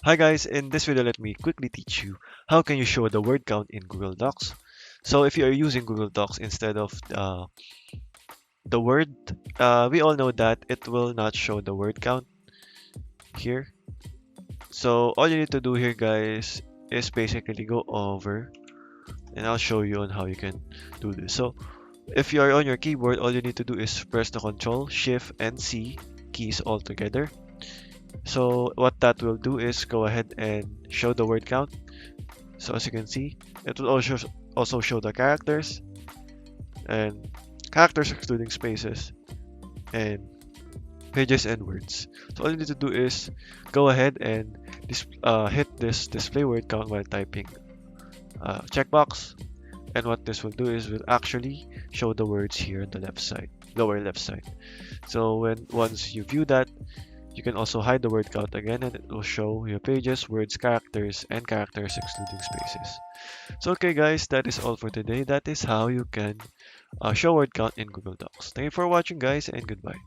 Hi guys, in this video let me quickly teach you how can you show the word count in Google Docs. So if you are using Google Docs instead of the word, we all know that it will not show the word count here. So all you need to do here guys is basically go over and I'll show you on how you can do this. So if you are on your keyboard, all you need to do is press the Control, Shift, and C keys all together. So what that will do is go ahead and show the word count. So as you can see, it will also show the characters and characters excluding spaces and pages and words. So all you need to do is go ahead and hit this display word count while typing checkbox. And what this will do is will actually show the words here on the left side, lower left side. So once you view that, you can also hide the word count again and it will show your pages, words, characters, and characters excluding spaces. So okay guys, that is all for today. That is how you can show word count in Google Docs. Thank you for watching guys and goodbye.